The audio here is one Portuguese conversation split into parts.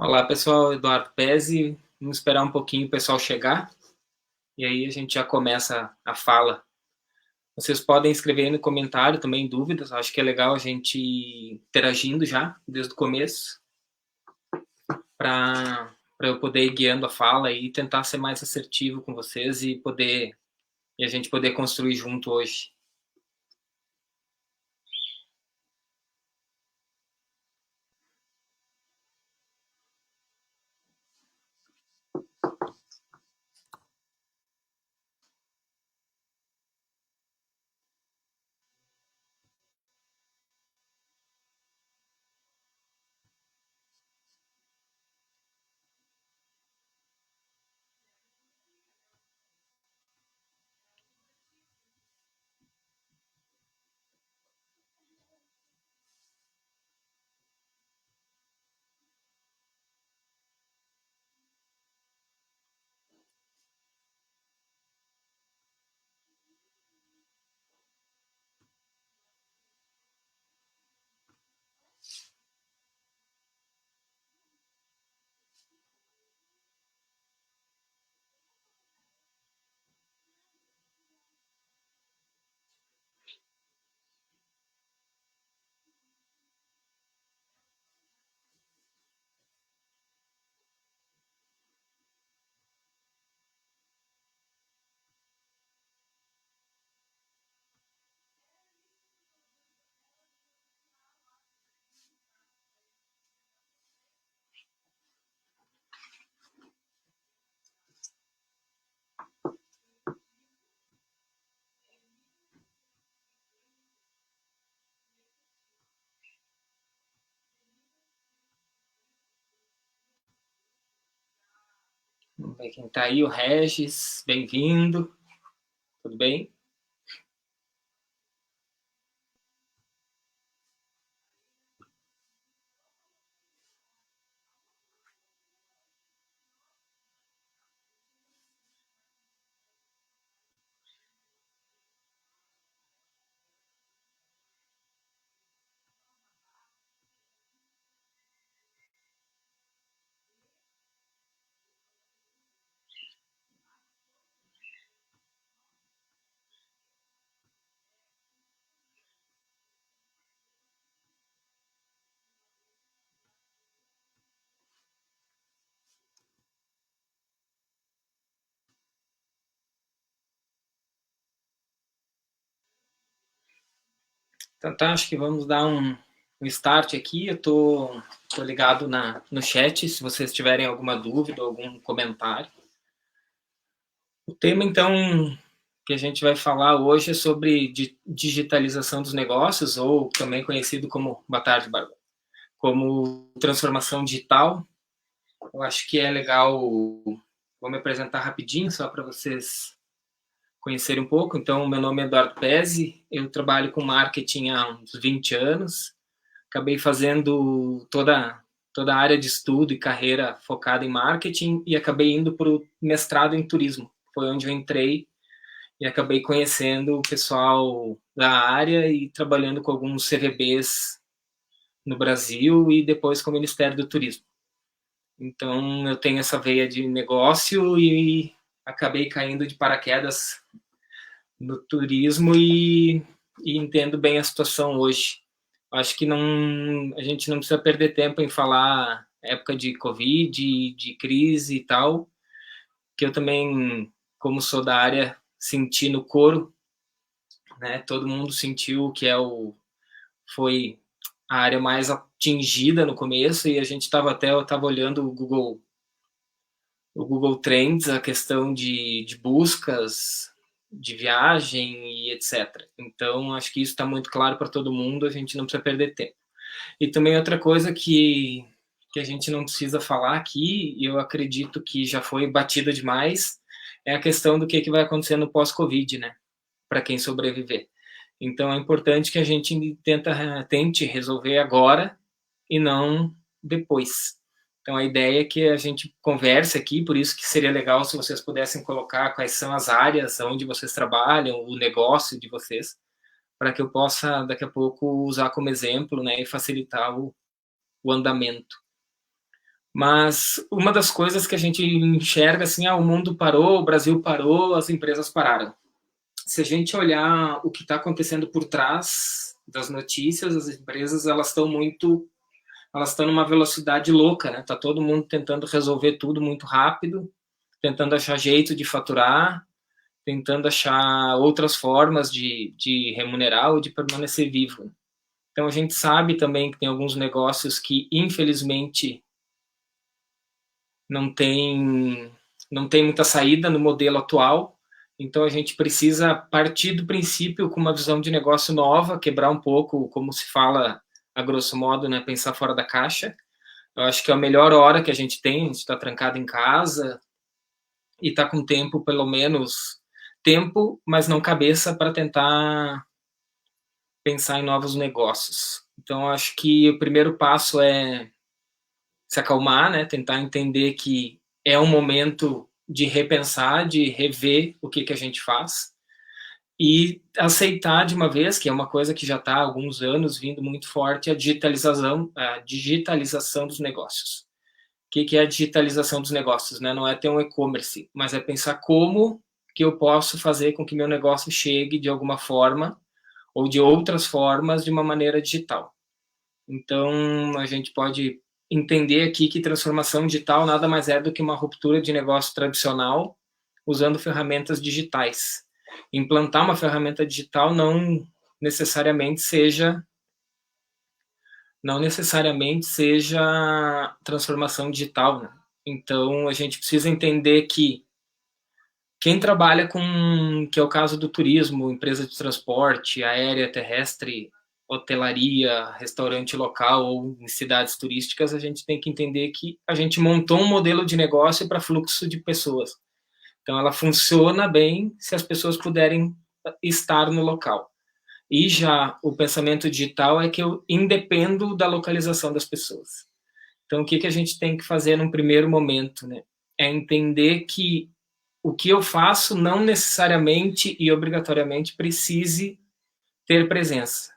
Olá, pessoal, Eduardo Pezzi. Vamos esperar um pouquinho o pessoal chegar e aí a gente já começa a fala. Vocês podem escrever aí no comentário também dúvidas, acho que é legal a gente ir interagindo já desde o começo para eu poder ir guiando a fala e tentar ser mais assertivo com vocês e a gente poder construir junto hoje. Vamos ver quem está aí, o Regis, bem-vindo, tudo bem? Então tá, acho que vamos dar um start aqui. Eu tô ligado no chat, se vocês tiverem alguma dúvida, algum comentário. O tema, então, que a gente vai falar hoje é sobre digitalização dos negócios, ou também conhecido como, boa tarde, Bárbara, como transformação digital. Eu acho que é legal, vou me apresentar rapidinho, só para vocês conhecerem um pouco. Então, meu nome é Eduardo Pezzi, eu trabalho com marketing há uns 20 anos, acabei fazendo toda a área de estudo e carreira focada em marketing e acabei indo para o mestrado em turismo. Foi onde eu entrei e acabei conhecendo o pessoal da área e trabalhando com alguns CVBs no Brasil e depois com o Ministério do Turismo. Então, eu tenho essa veia de negócio e acabei caindo de paraquedas no turismo e entendo bem a situação hoje. Acho que a gente não precisa perder tempo em falar época de Covid, de crise e tal, que eu também, como sou da área, senti no couro, né? Todo mundo sentiu que foi a área mais atingida no começo e a gente eu estava olhando o Google Trends, a questão de buscas de viagem e etc. Então, acho que isso está muito claro para todo mundo, a gente não precisa perder tempo. E também outra coisa que a gente não precisa falar aqui, e eu acredito que já foi batida demais, é a questão do que vai acontecer no pós-Covid, né? Para quem sobreviver. Então, é importante que a gente tente resolver agora e não depois. Então, a ideia é que a gente converse aqui, por isso que seria legal se vocês pudessem colocar quais são as áreas onde vocês trabalham, o negócio de vocês, para que eu possa, daqui a pouco, usar como exemplo, né, e facilitar o andamento. Mas uma das coisas que a gente enxerga assim, o mundo parou, o Brasil parou, as empresas pararam. Se a gente olhar o que está acontecendo por trás das notícias, as empresas elas estão numa velocidade louca, né? Tá todo mundo tentando resolver tudo muito rápido, tentando achar jeito de faturar, tentando achar outras formas de remunerar ou de permanecer vivo. Então a gente sabe também que tem alguns negócios que infelizmente não tem não tem muita saída no modelo atual. Então a gente precisa partir do princípio com uma visão de negócio nova, quebrar um pouco, como se fala a grosso modo, né, pensar fora da caixa. Eu acho que é a melhor hora que a gente tem, a gente está trancado em casa e está com tempo, pelo menos tempo, mas não cabeça para tentar pensar em novos negócios. Então acho que o primeiro passo é se acalmar, né, tentar entender que é um momento de repensar, de rever o que a gente faz e aceitar de uma vez, que é uma coisa que já está há alguns anos vindo muito forte, a digitalização dos negócios. O que é a digitalização dos negócios? Né? Não é ter um e-commerce, mas é pensar como que eu posso fazer com que meu negócio chegue de alguma forma ou de outras formas de uma maneira digital. Então, a gente pode entender aqui que transformação digital nada mais é do que uma ruptura de negócio tradicional usando ferramentas digitais. Implantar uma ferramenta digital não necessariamente seja transformação digital, né? Então a gente precisa entender que quem trabalha com, que é o caso do turismo, empresa de transporte, aérea, terrestre, hotelaria, restaurante local ou em cidades turísticas, a gente tem que entender que a gente montou um modelo de negócio para fluxo de pessoas. Então ela funciona bem se as pessoas puderem estar no local. E já o pensamento digital é que eu independo da localização das pessoas. Então, o que a gente tem que fazer num primeiro momento, né? É entender que o que eu faço não necessariamente e obrigatoriamente precise ter presença.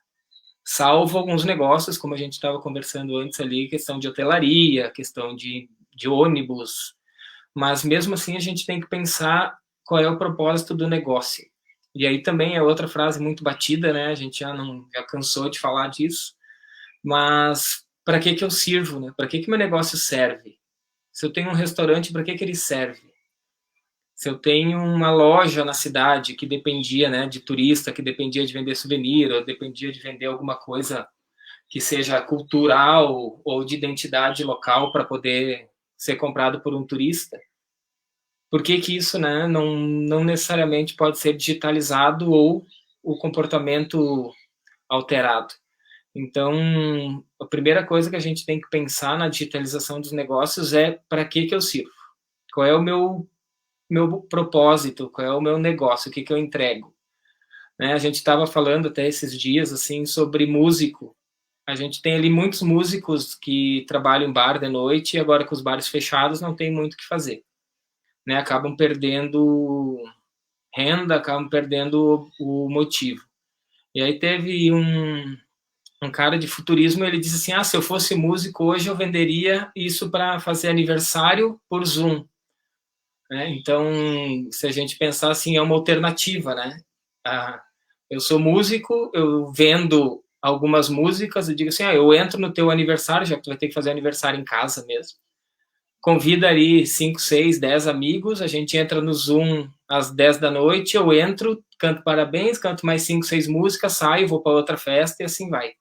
Salvo alguns negócios, como a gente estava conversando antes ali, questão de hotelaria, questão de ônibus. Mas mesmo assim a gente tem que pensar qual é o propósito do negócio. E aí também é outra frase muito batida, né? A gente já cansou de falar disso. Mas para que eu sirvo, né? Para que meu negócio serve? Se eu tenho um restaurante, para que ele serve? Se eu tenho uma loja na cidade que dependia, né, de turista, que dependia de vender souvenir, ou dependia de vender alguma coisa que seja cultural ou de identidade local para poder ser comprado por um turista, por que isso, né, não necessariamente pode ser digitalizado ou o comportamento alterado? Então, a primeira coisa que a gente tem que pensar na digitalização dos negócios é para que eu sirvo? Qual é o meu propósito? Qual é o meu negócio? O que eu entrego? Né? A gente estava falando até esses dias assim sobre músico. A gente tem ali muitos músicos que trabalham em bar de noite e agora com os bares fechados não tem muito o que fazer. Né? Acabam perdendo renda, acabam perdendo o motivo. E aí teve um cara de futurismo, ele disse assim, se eu fosse músico hoje eu venderia isso para fazer aniversário por Zoom. Né? Então, se a gente pensar assim, é uma alternativa, né? Eu sou músico, eu vendo algumas músicas, eu digo assim, eu entro no teu aniversário, já que tu vai ter que fazer aniversário em casa mesmo. Convida ali 5, 6, 10 amigos, a gente entra no Zoom às 10 da noite, eu entro, canto parabéns, canto mais 5, 6 músicas, saio, vou para outra festa e assim vai.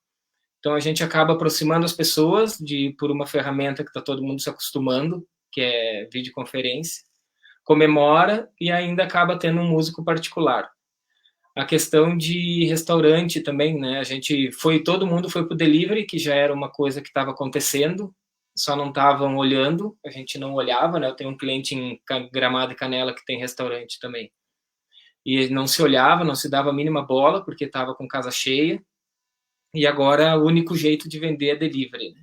Então a gente acaba aproximando as pessoas por uma ferramenta que está todo mundo se acostumando, que é videoconferência, comemora e ainda acaba tendo um músico particular. A questão de restaurante também, né? Todo mundo foi para o delivery, que já era uma coisa que estava acontecendo, só não estavam olhando, a gente não olhava, né? Eu tenho um cliente em Gramado e Canela que tem restaurante também. E não se olhava, não se dava a mínima bola, porque estava com casa cheia. E agora o único jeito de vender é delivery, né?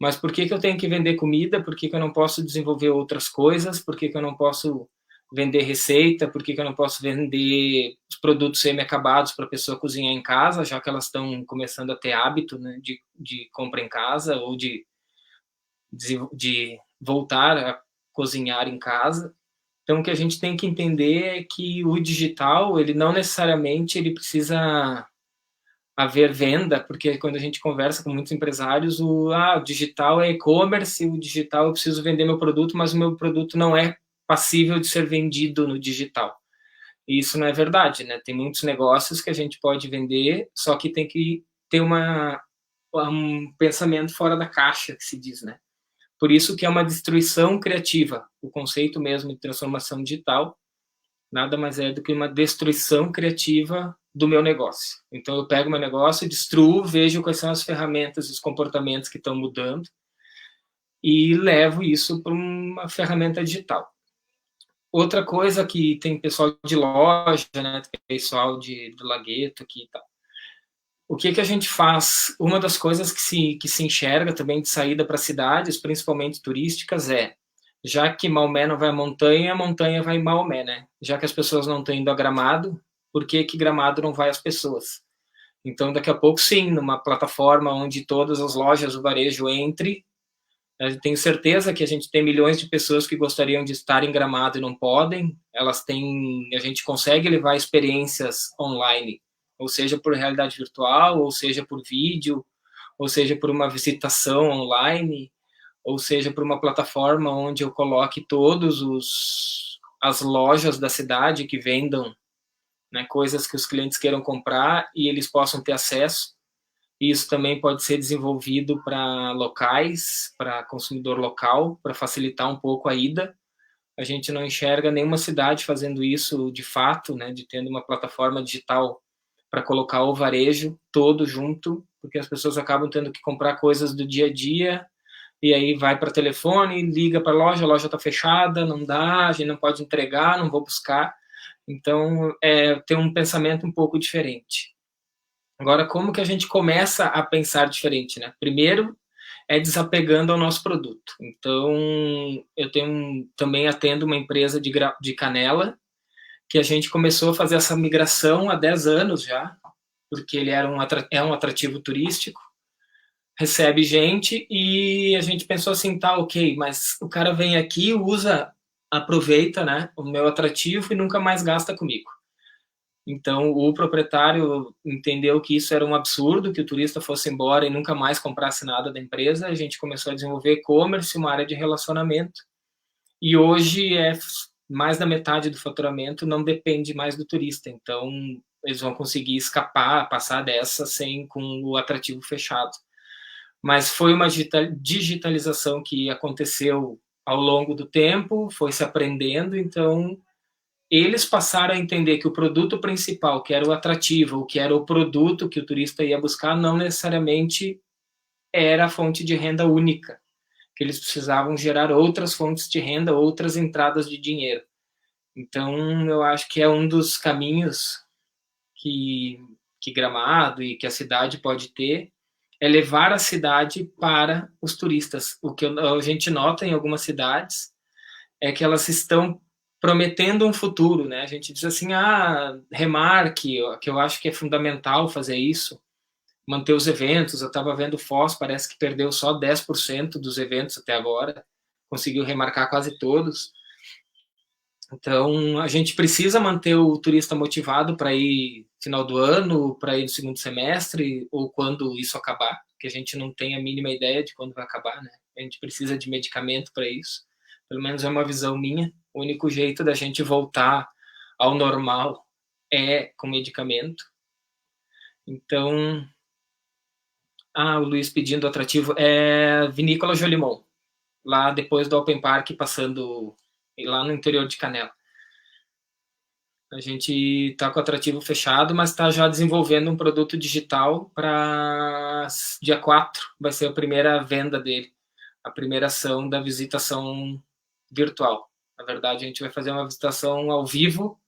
Mas por que eu tenho que vender comida? Por que eu não posso desenvolver outras coisas? Por que eu não posso vender receita? Por que eu não posso vender os produtos semi-acabados para a pessoa cozinhar em casa, já que elas estão começando a ter hábito, né, de compra em casa ou de de voltar a cozinhar em casa. Então, o que a gente tem que entender é que o digital, ele não necessariamente ele precisa haver venda, porque quando a gente conversa com muitos empresários, o digital é e-commerce, o digital eu preciso vender meu produto, mas o meu produto não é passível de ser vendido no digital. E isso não é verdade, né? Tem muitos negócios que a gente pode vender, só que tem que ter um pensamento fora da caixa, que se diz, né? Por isso que é uma destruição criativa. O conceito mesmo de transformação digital nada mais é do que uma destruição criativa do meu negócio. Então eu pego meu negócio, destruo, vejo quais são as ferramentas e os comportamentos que estão mudando e levo isso para uma ferramenta digital. Outra coisa que tem pessoal de loja, né, pessoal do Lagueto aqui e tal. O que a gente faz? Uma das coisas que se enxerga também de saída para cidades, principalmente turísticas, já que Maomé não vai à montanha, a montanha vai em Maomé, né? Já que as pessoas não estão indo a Gramado, por que Gramado não vai às pessoas? Então, daqui a pouco, sim, numa plataforma onde todas as lojas do varejo entre, eu tenho certeza que a gente tem milhões de pessoas que gostariam de estar em Gramado e não podem. A gente consegue levar experiências online, ou seja, por realidade virtual, ou seja, por vídeo, ou seja, por uma visitação online, ou seja, por uma plataforma onde eu coloque as lojas da cidade que vendam, né, coisas que os clientes queiram comprar e eles possam ter acesso. Isso também pode ser desenvolvido para locais, para consumidor local, para facilitar um pouco a ida. A gente não enxerga nenhuma cidade fazendo isso de fato, né, de tendo uma plataforma digital para colocar o varejo todo junto, porque as pessoas acabam tendo que comprar coisas do dia a dia, e aí vai para telefone, liga para a loja está fechada, não dá, a gente não pode entregar, não vou buscar. Então, tem um pensamento um pouco diferente. Agora, como que a gente começa a pensar diferente, né? Primeiro, é desapegando ao nosso produto. Então, também atendo uma empresa de canela, que a gente começou a fazer essa migração há 10 anos já, porque ele é um atrativo turístico, recebe gente e a gente pensou assim, tá, ok, mas o cara vem aqui, aproveita, né, o meu atrativo e nunca mais gasta comigo. Então, o proprietário entendeu que isso era um absurdo, que o turista fosse embora e nunca mais comprasse nada da empresa. A gente começou a desenvolver e-commerce, uma área de relacionamento. E hoje mais da metade do faturamento não depende mais do turista. Então, eles vão conseguir escapar, passar dessa com o atrativo fechado. Mas foi uma digitalização que aconteceu ao longo do tempo, foi se aprendendo, então eles passaram a entender que o produto principal, que era o atrativo, que era o produto que o turista ia buscar, não necessariamente era a fonte de renda única, que eles precisavam gerar outras fontes de renda, outras entradas de dinheiro. Então, eu acho que é um dos caminhos que Gramado e que a cidade pode ter, é levar a cidade para os turistas. O que a gente nota em algumas cidades é que elas estão prometendo um futuro, né? A gente diz assim, remarque, que eu acho que é fundamental fazer isso, manter os eventos. Eu estava vendo Foz, parece que perdeu só 10% dos eventos até agora, conseguiu remarcar quase todos. Então, a gente precisa manter o turista motivado para ir final do ano, para ir no segundo semestre, ou quando isso acabar, que a gente não tem a mínima ideia de quando vai acabar, né? A gente precisa de medicamento para isso. Pelo menos é uma visão minha. O único jeito da gente voltar ao normal é com medicamento. Então, o Luiz pedindo atrativo, é Vinícola Jolimon, lá depois do Open Park, passando lá no interior de Canela. A gente está com o atrativo fechado, mas está já desenvolvendo um produto digital para dia 4, vai ser a primeira venda dele, a primeira ação da visitação virtual. Na verdade, a gente vai fazer uma visitação ao vivo,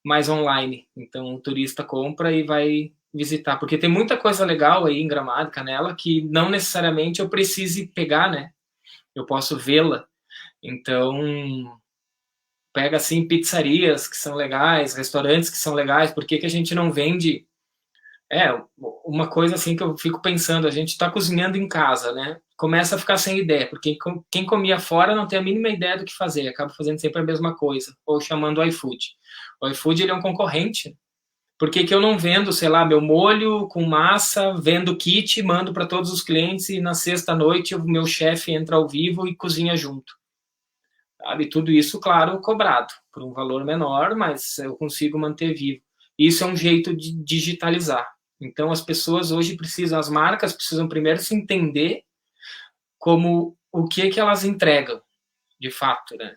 mas online. Então, o turista compra e vai visitar, porque tem muita coisa legal aí em Gramado, Canela, que não necessariamente eu precise pegar, né? Eu posso vê-la. Então, pega assim pizzarias que são legais, restaurantes que são legais, por que a gente não vende? Uma coisa assim que eu fico pensando, a gente está cozinhando em casa, né? começa a ficar sem ideia, porque quem comia fora não tem a mínima ideia do que fazer, acaba fazendo sempre a mesma coisa, ou chamando o iFood. O iFood, ele é um concorrente. Por que que eu não vendo, sei lá, meu molho com massa, vendo kit, mando para todos os clientes e na sexta-noite o meu chefe entra ao vivo e cozinha junto? Sabe? Tudo isso, claro, cobrado por um valor menor, mas eu consigo manter vivo. Isso é um jeito de digitalizar. Então, as pessoas hoje precisam, as marcas precisam primeiro se entender como o que elas entregam, de fato, né?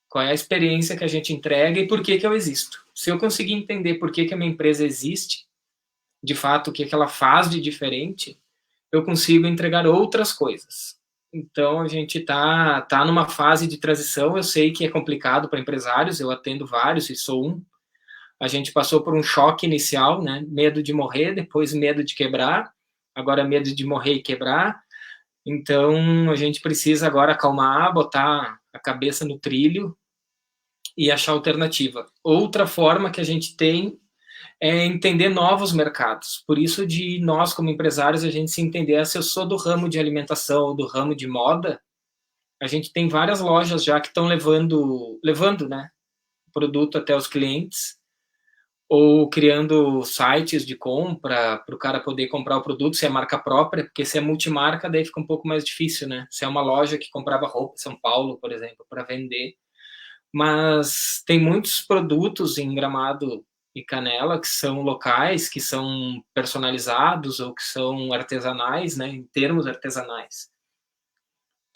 Qual é a experiência que a gente entrega e por que eu existo. Se eu conseguir entender por que a minha empresa existe, de fato, o que ela faz de diferente, eu consigo entregar outras coisas. Então, a gente tá numa fase de transição. Eu sei que é complicado para empresários, eu atendo vários e sou um. A gente passou por um choque inicial, né? Medo de morrer, depois medo de quebrar, agora medo de morrer e quebrar. Então, a gente precisa agora acalmar, botar a cabeça no trilho e achar alternativa. Outra forma que a gente tem é entender novos mercados. Por isso, de nós, como empresários, a gente se entender, se eu sou do ramo de alimentação ou do ramo de moda, a gente tem várias lojas já que estão levando, né, produto até os clientes, ou criando sites de compra para o cara poder comprar o produto, se é marca própria, porque se é multimarca, daí fica um pouco mais difícil, né? Se é uma loja que comprava roupa em São Paulo, por exemplo, para vender. Mas tem muitos produtos em Gramado e Canela que são locais, que são personalizados ou que são artesanais, né, em termos artesanais,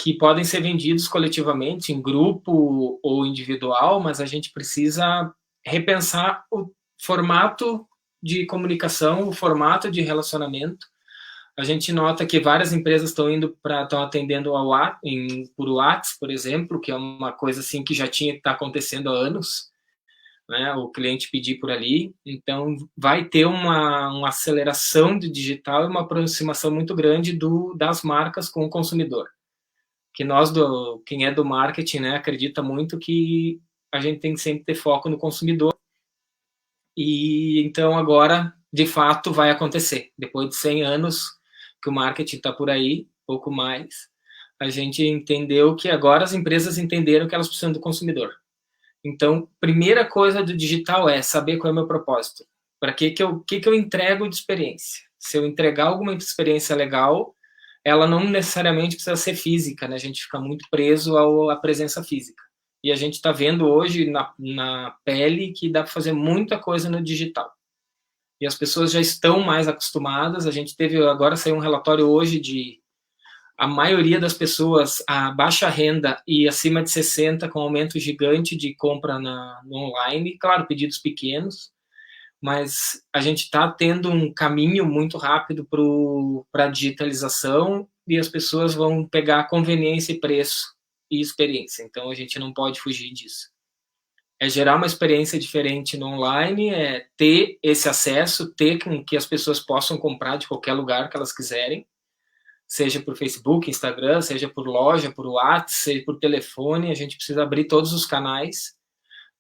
que podem ser vendidos coletivamente, em grupo ou individual, mas a gente precisa repensar o formato de comunicação, o formato de relacionamento. A gente nota que várias empresas estão atendendo por WhatsApp, por exemplo, que é uma coisa assim que já tinha que estar acontecendo há anos, né? O cliente pedir por ali. Então, vai ter uma aceleração do digital e uma aproximação muito grande das marcas com o consumidor. Que quem é do marketing, né, acredita muito que a gente tem que sempre ter foco no consumidor. E então agora, de fato, vai acontecer. Depois de 100 anos que o marketing está por aí, pouco mais, a gente entendeu que agora as empresas entenderam que elas precisam do consumidor. Então, primeira coisa do digital é saber qual é o meu propósito. Para que eu entrego de experiência? Se eu entregar alguma experiência legal, ela não necessariamente precisa ser física, né? A gente fica muito preso à presença física. E a gente está vendo hoje na pele que dá para fazer muita coisa no digital. E as pessoas já estão mais acostumadas. A gente agora saiu um relatório hoje de a maioria das pessoas, a baixa renda e acima de 60, com aumento gigante de compra no online, claro, pedidos pequenos, mas a gente está tendo um caminho muito rápido para a digitalização e as pessoas vão pegar conveniência e preço e experiência. Então, a gente não pode fugir disso. É gerar uma experiência diferente no online, é ter esse acesso, ter com que as pessoas possam comprar de qualquer lugar que elas quiserem, seja por Facebook, Instagram, seja por loja, por WhatsApp, seja por telefone. A gente precisa abrir todos os canais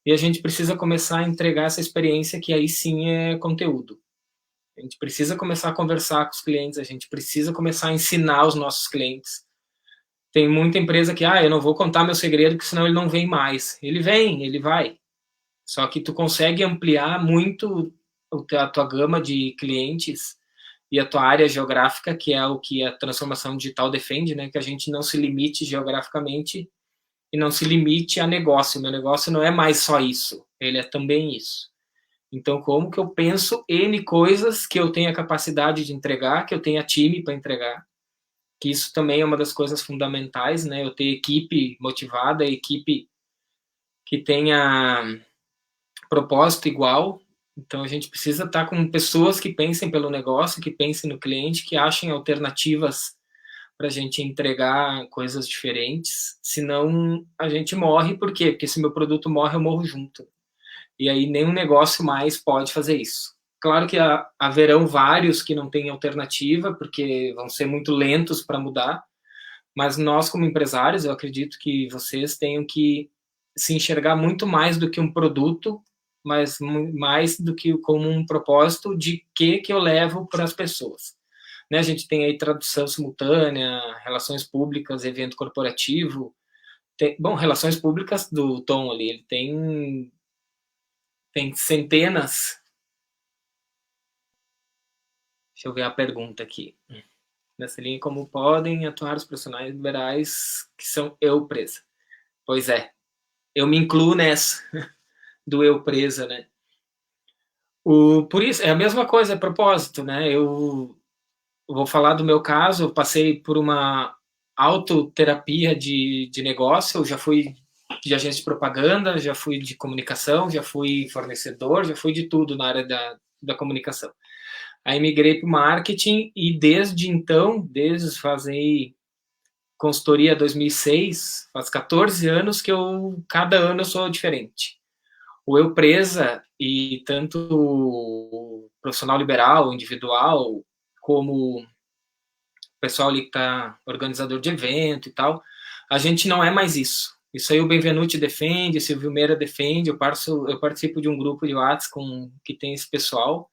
e a gente precisa começar a entregar essa experiência que aí sim é conteúdo. A gente precisa começar a conversar com os clientes, a gente precisa começar a ensinar os nossos clientes. Tem muita empresa que, eu não vou contar meu segredo, porque senão ele não vem mais. Ele vem, ele vai. Só que tu consegue ampliar muito a tua gama de clientes e a tua área geográfica, que é o que a transformação digital defende, né? Que a gente não se limite geograficamente e não se limite a negócio. Meu negócio não é mais só isso, ele é também isso. Então, como que eu penso N coisas que eu tenha capacidade de entregar, que eu tenha time para entregar, que isso também é uma das coisas fundamentais, né? Eu ter equipe motivada, equipe que tenha propósito igual. Então, a gente precisa estar com pessoas que pensem pelo negócio, que pensem no cliente, que achem alternativas para a gente entregar coisas diferentes. Senão, a gente morre. Por quê? Porque se meu produto morre, eu morro junto. E aí, nenhum negócio mais pode fazer isso. Claro que haverão vários que não têm alternativa, porque vão ser muito lentos para mudar. Mas nós, como empresários, eu acredito que vocês tenham que se enxergar muito mais do que um produto, mas mais do que como um propósito de que eu levo para as pessoas. né? A gente tem aí tradução simultânea, relações públicas, evento corporativo. Bom, relações públicas do Tom ali, ele tem centenas. Deixa eu ver a pergunta aqui. Nessa linha, como podem atuar os profissionais liberais que são eu presa? Pois é, eu me incluo nessa, do eu presa, né? Por isso, é a mesma coisa, é propósito, né? Eu vou falar do meu caso, eu passei por uma autoterapia de negócio, eu já fui de agência de propaganda, já fui de comunicação, já fui fornecedor, já fui de tudo na área da comunicação. Aí migrei para o marketing e desde então, desde fazer consultoria 2006, faz 14 anos que cada ano eu sou diferente. O eu presa e tanto o profissional liberal, individual, como o pessoal ali que está organizador de evento e tal, a gente não é mais isso. Isso aí o Benvenuti defende, o Silvio Meira defende, eu participo de um grupo de WhatsApp que tem esse pessoal,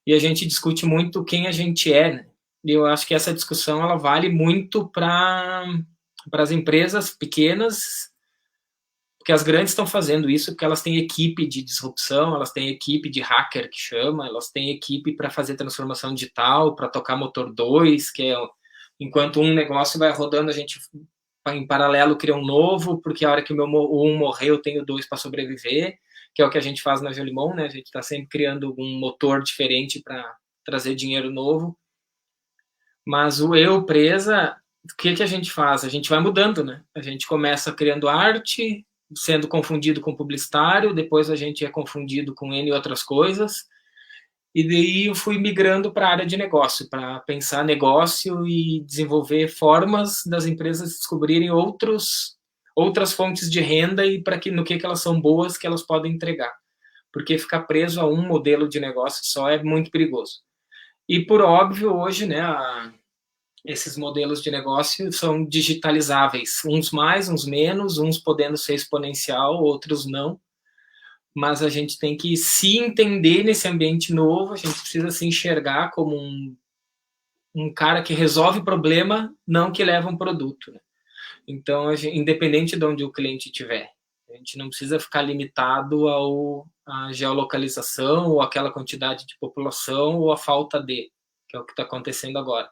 e a gente discute muito quem a gente é, né? E eu acho que essa discussão ela vale muito para as empresas pequenas, porque as grandes estão fazendo isso porque elas têm equipe de disrupção, elas têm equipe de hacker que chama, elas têm equipe para fazer transformação digital, para tocar motor 2, que é enquanto um negócio vai rodando, a gente em paralelo cria um novo, porque a hora que um morrer, eu tenho 2 para sobreviver, que é o que a gente faz na Gelimon, né? A gente está sempre criando um motor diferente para trazer dinheiro novo. Mas o eu presa, o que a gente faz? A gente vai mudando, né? A gente começa criando arte, sendo confundido com publicitário, depois a gente é confundido com N outras coisas, e daí eu fui migrando para a área de negócio, para pensar negócio e desenvolver formas das empresas descobrirem outras fontes de renda e para no que elas são boas que elas podem entregar. Porque ficar preso a um modelo de negócio só é muito perigoso. E por óbvio, hoje, né, esses modelos de negócio são digitalizáveis, uns mais, uns menos, uns podendo ser exponencial, outros não. Mas a gente tem que se entender nesse ambiente novo, a gente precisa se enxergar como um cara que resolve problema, não que leva um produto, né? Então, independente de onde o cliente estiver, a gente não precisa ficar limitado à geolocalização ou aquela quantidade de população ou a falta de, que é o que está acontecendo agora.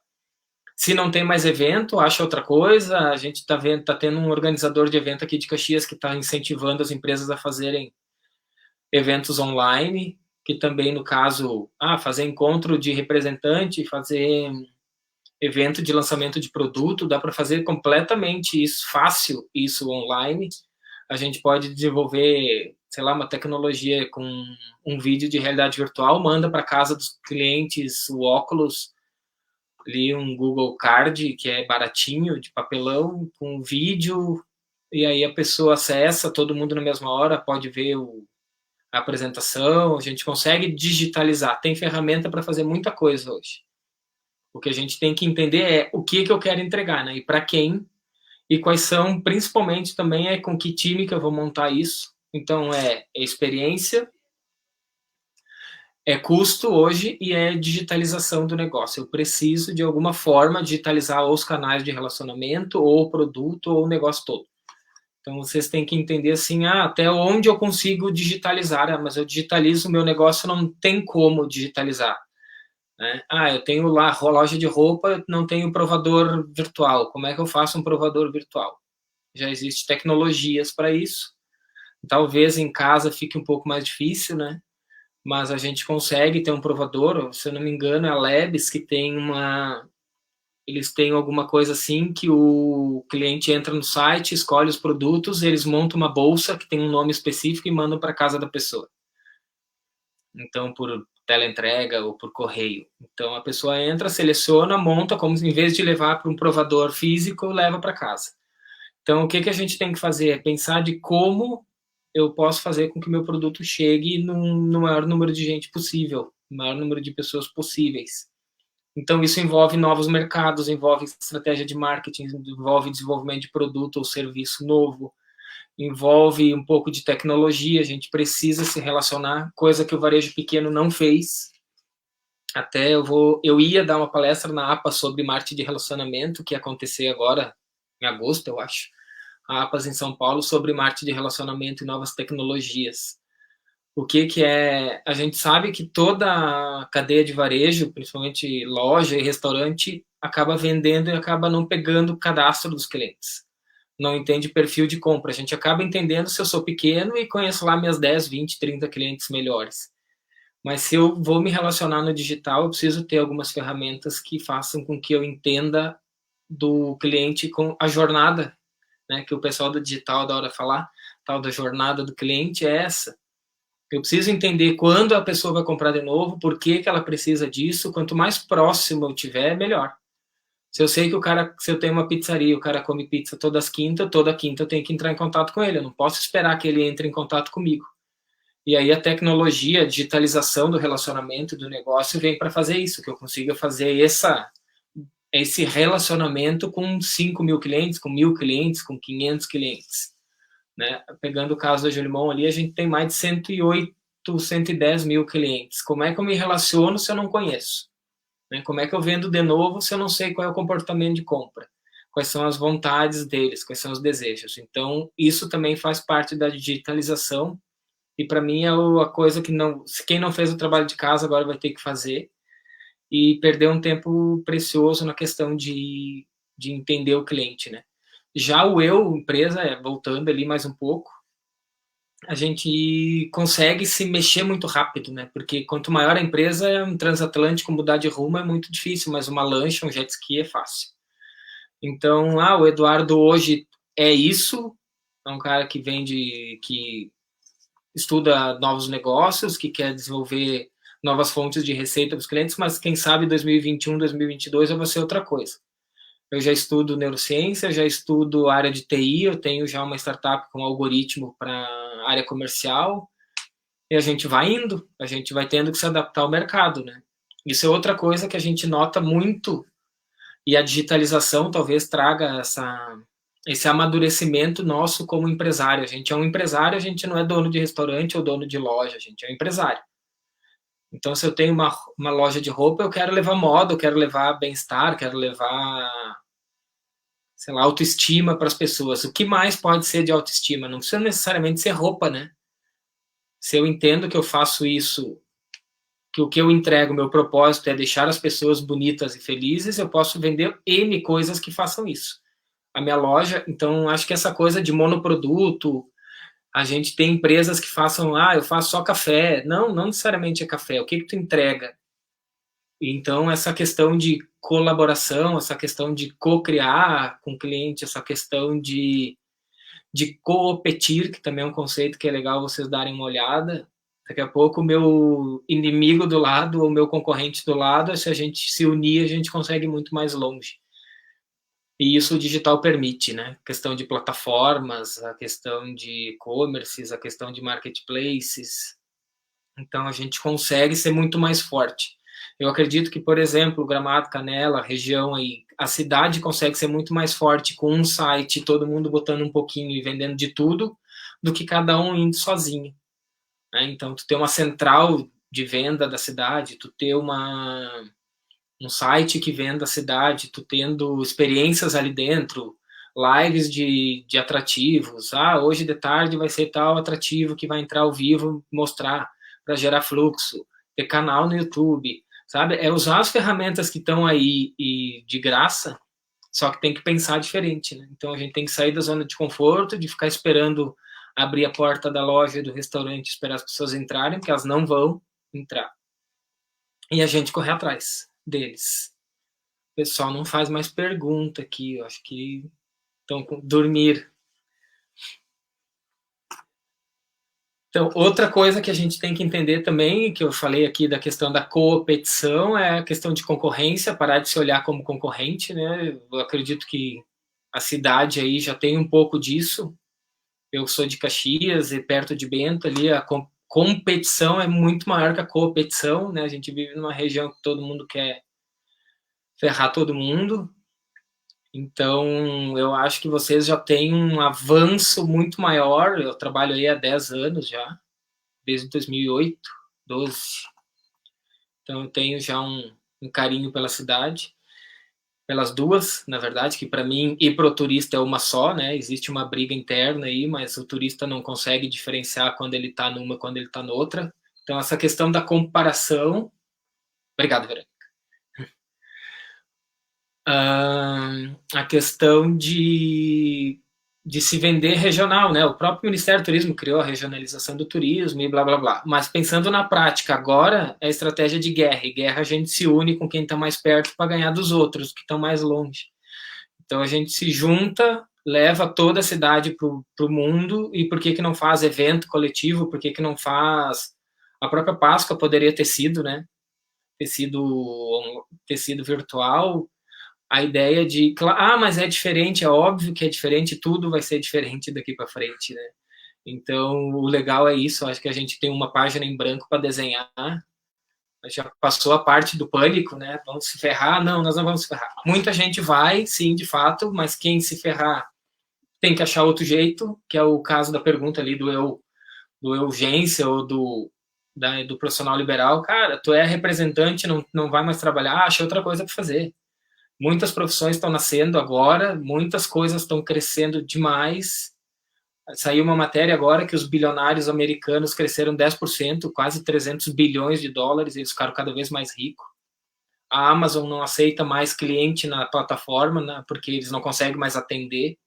Se não tem mais evento, acha outra coisa. A gente está tendo um organizador de evento aqui de Caxias que está incentivando as empresas a fazerem eventos online, que também, no caso, fazer encontro de representante, fazer evento de lançamento de produto, dá para fazer completamente isso, fácil isso online. A gente pode desenvolver, sei lá, uma tecnologia com um vídeo de realidade virtual, manda para casa dos clientes o óculos, ali um Google Card, que é baratinho, de papelão, com vídeo, e aí a pessoa acessa, todo mundo na mesma hora, pode ver a apresentação, a gente consegue digitalizar, tem ferramenta para fazer muita coisa hoje. O que a gente tem que entender é o que eu quero entregar, né? E para quem, e quais são, principalmente também, é com que time que eu vou montar isso. Então, é experiência, é custo hoje e é digitalização do negócio. Eu preciso, de alguma forma, digitalizar os canais de relacionamento, ou o produto, ou o negócio todo. Então, vocês têm que entender assim, até onde eu consigo digitalizar, mas eu digitalizo o meu negócio, não tem como digitalizar. Né? Eu tenho lá loja de roupa, não tenho provador virtual. Como é que eu faço um provador virtual? Já existem tecnologias para isso. Talvez em casa fique um pouco mais difícil, né? Mas a gente consegue ter um provador. Se eu não me engano, é a Labs que tem eles têm alguma coisa assim que o cliente entra no site, escolhe os produtos, eles montam uma bolsa que tem um nome específico e mandam para casa da pessoa. Então, por teleentrega ou por correio. Então, a pessoa entra, seleciona, monta, como em vez de levar para um provador físico, leva para casa. Então, o que a gente tem que fazer é pensar de como eu posso fazer com que meu produto chegue no maior número de gente possível, no maior número de pessoas possíveis. Então, isso envolve novos mercados, envolve estratégia de marketing, envolve desenvolvimento de produto ou serviço novo, envolve um pouco de tecnologia, a gente precisa se relacionar, coisa que o varejo pequeno não fez. Até eu ia dar uma palestra na APA sobre marketing de relacionamento, que ia acontecer agora em agosto, eu acho. A APAS em São Paulo, sobre marketing de relacionamento e novas tecnologias. O que é? A gente sabe que toda a cadeia de varejo, principalmente loja e restaurante, acaba vendendo e acaba não pegando o cadastro dos clientes. Não entende perfil de compra. A gente acaba entendendo se eu sou pequeno e conheço lá minhas 10, 20, 30 clientes melhores. Mas se eu vou me relacionar no digital, eu preciso ter algumas ferramentas que façam com que eu entenda do cliente com a jornada, né? Que o pessoal do digital adora falar, tal da jornada do cliente é essa. Eu preciso entender quando a pessoa vai comprar de novo, por que ela precisa disso. Quanto mais próximo eu tiver, melhor. Se eu sei que se eu tenho uma pizzaria, o cara come pizza toda quinta eu tenho que entrar em contato com ele. Eu não posso esperar que ele entre em contato comigo. E aí a tecnologia, a digitalização do relacionamento, do negócio, vem para fazer isso, que eu consiga fazer esse relacionamento com 5 mil clientes, com 1.000 clientes, com 500 clientes. Né? Pegando o caso da Jolimon ali, a gente tem mais de 108, 110 mil clientes. Como é que eu me relaciono se eu não conheço? Né? Como é que eu vendo de novo se eu não sei qual é o comportamento de compra? Quais são as vontades deles, quais são os desejos? Então, isso também faz parte da digitalização e para mim é a coisa que quem não fez o trabalho de casa agora vai ter que fazer e perder um tempo precioso na questão de entender o cliente, né? Já o empresa, voltando ali mais um pouco, a gente consegue se mexer muito rápido, né? Porque quanto maior a empresa, um transatlântico mudar de rumo é muito difícil, mas uma lancha, um jet ski é fácil. Então, o Eduardo hoje é isso, é um cara que que estuda novos negócios, que quer desenvolver novas fontes de receita para os clientes, mas quem sabe 2021, 2022 vai ser outra coisa. Eu já estudo neurociência, já estudo área de TI, eu tenho já uma startup com algoritmo para área comercial, e a gente vai indo, a gente vai tendo que se adaptar ao mercado, né? Isso é outra coisa que a gente nota muito, e a digitalização talvez traga esse amadurecimento nosso como empresário. A gente é um empresário, a gente não é dono de restaurante ou dono de loja, a gente é um empresário. Então, se eu tenho uma loja de roupa, eu quero levar moda, eu quero levar bem-estar, quero levar, sei lá, autoestima para as pessoas. O que mais pode ser de autoestima? Não precisa necessariamente ser roupa, né? Se eu entendo que eu faço isso, que o que eu entrego, meu propósito é deixar as pessoas bonitas e felizes, eu posso vender N coisas que façam isso. A minha loja, então, acho que essa coisa de monoproduto, a gente tem empresas que façam, eu faço só café. Não necessariamente é café. O que tu entrega? Então, essa questão de colaboração, essa questão de co-criar com o cliente, essa questão de competir, que também é um conceito que é legal vocês darem uma olhada. Daqui a pouco o meu inimigo do lado, ou o meu concorrente do lado, se a gente se unir, a gente consegue muito mais longe. E isso o digital permite, né? A questão de plataformas, a questão de e-commerces, a questão de marketplaces. Então, a gente consegue ser muito mais forte. Eu acredito que, por exemplo, Gramado, Canela, região aí, a cidade consegue ser muito mais forte com um site, todo mundo botando um pouquinho e vendendo de tudo, do que cada um indo sozinho. Né? Então, tu ter uma central de venda da cidade, tu ter um site que venda a cidade, tu tendo experiências ali dentro, lives de atrativos. Hoje de tarde vai ser tal atrativo que vai entrar ao vivo mostrar para gerar fluxo, ter canal no YouTube, sabe? É usar as ferramentas que estão aí e de graça, só que tem que pensar diferente, né? Então a gente tem que sair da zona de conforto, de ficar esperando abrir a porta da loja e do restaurante, esperar as pessoas entrarem, porque elas não vão entrar. E a gente correr atrás deles. O pessoal não faz mais pergunta aqui, eu acho que estão com dormir. Então, outra coisa que a gente tem que entender também, que eu falei aqui da questão da competição, é a questão de concorrência, parar de se olhar como concorrente, né? Eu acredito que a cidade aí já tem um pouco disso. Eu sou de Caxias e perto de Bento ali a competição é muito maior que a competição, né? A gente vive numa região que todo mundo quer ferrar todo mundo. Então, eu acho que vocês já têm um avanço muito maior. Eu trabalho aí há 10 anos já, desde 2008, 12. então eu tenho já um carinho pela cidade, pelas duas, na verdade, que para mim e para o turista é uma só, né? Existe uma briga interna aí, mas o turista não consegue diferenciar quando ele está numa, quando ele está noutra. Então essa questão da comparação. Obrigado, Verônica. A questão de se vender regional, né? O próprio Ministério do Turismo criou a regionalização do turismo e blá blá blá. Mas pensando na prática, agora é estratégia de guerra. E guerra a gente se une com quem está mais perto para ganhar dos outros que estão mais longe. Então a gente se junta, leva toda a cidade para o mundo. E por que que não faz evento coletivo? Por que que não faz a própria Páscoa? Poderia ter sido, né? Ter sido virtual. A ideia de, mas é diferente, é óbvio que é diferente, tudo vai ser diferente daqui para frente, né? Então, o legal é isso, acho que a gente tem uma página em branco para desenhar, já passou a parte do pânico, né? Vamos se ferrar? Não, nós não vamos se ferrar. Muita gente vai, sim, de fato, mas quem se ferrar tem que achar outro jeito, que é o caso da pergunta ali do urgência ou do profissional liberal. Cara, tu é representante, não vai mais trabalhar, acha outra coisa para fazer. Muitas profissões estão nascendo agora, muitas coisas estão crescendo demais. Saiu uma matéria agora que os bilionários americanos cresceram 10%, quase 300 bilhões de dólares, eles ficaram cada vez mais ricos. A Amazon não aceita mais cliente na plataforma, né, porque eles não conseguem mais atender.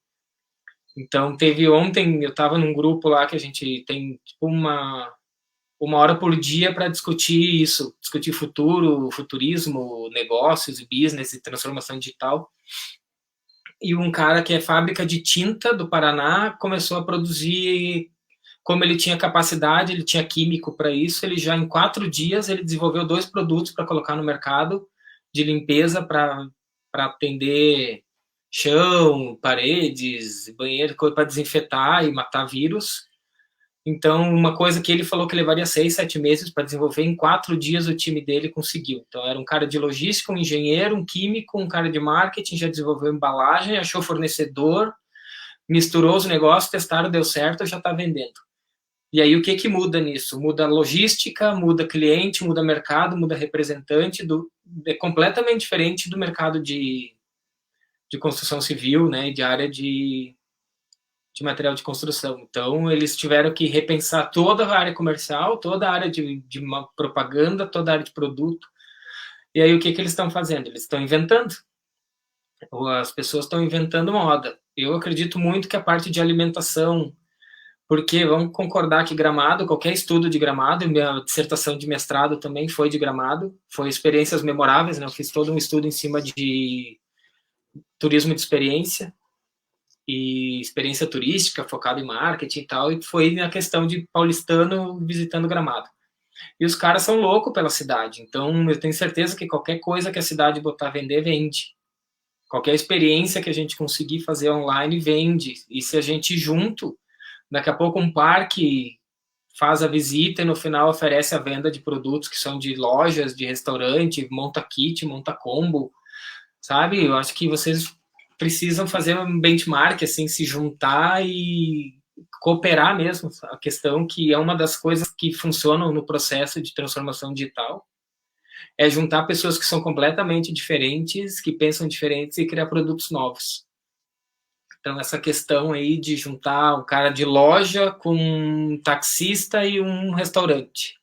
Então, teve ontem, eu estava num grupo lá que a gente tem tipo uma hora por dia para discutir isso, discutir futuro, futurismo, negócios, business e transformação digital. E um cara que é fábrica de tinta do Paraná começou a produzir, como ele tinha capacidade, ele tinha químico para isso, ele já em 4 dias ele desenvolveu 2 produtos para colocar no mercado de limpeza para atender chão, paredes, banheiro, para desinfetar e matar vírus. Então, uma coisa que ele falou que levaria 6, 7 meses para desenvolver, em 4 dias o time dele conseguiu. Então, era um cara de logística, um engenheiro, um químico, um cara de marketing, já desenvolveu embalagem, achou fornecedor, misturou os negócios, testaram, deu certo, já está vendendo. E aí, o que que muda nisso? Muda a logística, muda cliente, muda mercado, muda representante, é completamente diferente do mercado de construção civil, né, de área de material de construção. Então, eles tiveram que repensar toda a área comercial, toda a área de propaganda, toda a área de produto. E aí, o que que eles estão fazendo? Eles estão inventando. As pessoas estão inventando moda. Eu acredito muito que a parte de alimentação, porque vamos concordar que Gramado, qualquer estudo de Gramado, minha dissertação de mestrado também foi de Gramado, foi experiências memoráveis, né? Eu fiz todo um estudo em cima de turismo de experiência, e experiência turística focada em marketing e tal, e foi na questão de paulistano visitando Gramado. E os caras são loucos pela cidade, então eu tenho certeza que qualquer coisa que a cidade botar a vender, vende. Qualquer experiência que a gente conseguir fazer online, vende. E se a gente junto, daqui a pouco um parque faz a visita e no final oferece a venda de produtos que são de lojas, de restaurante, monta kit, monta combo, sabe? Eu acho que vocês precisam fazer um benchmark, assim, se juntar e cooperar mesmo. A questão que é uma das coisas que funcionam no processo de transformação digital é juntar pessoas que são completamente diferentes, que pensam diferentes e criar produtos novos. Então, essa questão aí de juntar um cara de loja com um taxista e um restaurante,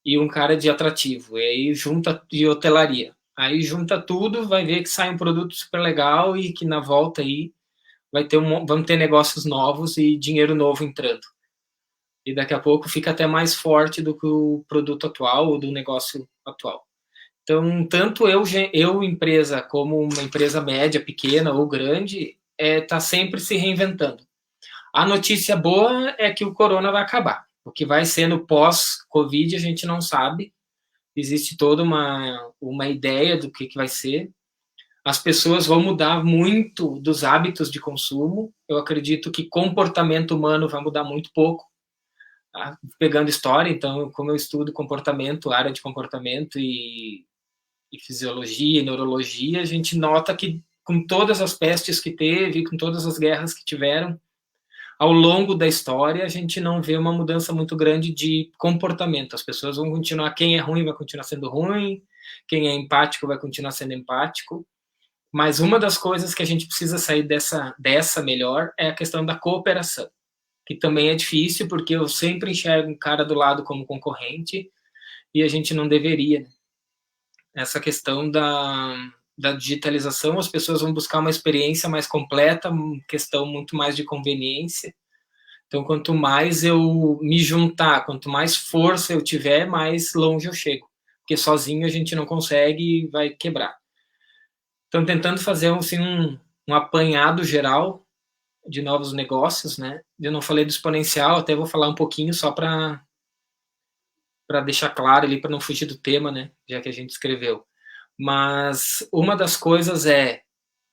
e um cara de atrativo, e aí junta de hotelaria. Aí junta tudo, vai ver que sai um produto super legal e que na volta aí vamos ter negócios novos e dinheiro novo entrando. E daqui a pouco fica até mais forte do que o produto atual ou do negócio atual. Então, tanto eu empresa, como uma empresa média, pequena ou grande, está sempre se reinventando. A notícia boa é que o corona vai acabar. O que vai ser no pós-Covid a gente não sabe. Existe toda uma ideia do que vai ser. As pessoas vão mudar muito dos hábitos de consumo. Eu acredito que comportamento humano vai mudar muito pouco. Tá? Pegando história, então, como eu estudo comportamento, área de comportamento e fisiologia e neurologia, a gente nota que com todas as pestes que teve, com todas as guerras que tiveram, ao longo da história, a gente não vê uma mudança muito grande de comportamento. As pessoas vão continuar, quem é ruim vai continuar sendo ruim, quem é empático vai continuar sendo empático. Mas uma das coisas que a gente precisa sair dessa melhor é a questão da cooperação, que também é difícil, porque eu sempre enxergo um cara do lado como concorrente, e a gente não deveria, né? Essa questão da digitalização, as pessoas vão buscar uma experiência mais completa, uma questão muito mais de conveniência. Então, quanto mais eu me juntar, quanto mais força eu tiver, mais longe eu chego. Porque sozinho a gente não consegue e vai quebrar. Então, tentando fazer assim, um apanhado geral de novos negócios, né? Eu não falei do exponencial, até vou falar um pouquinho só para deixar claro ali, para não fugir do tema, né? Já que a gente escreveu. Mas uma das coisas é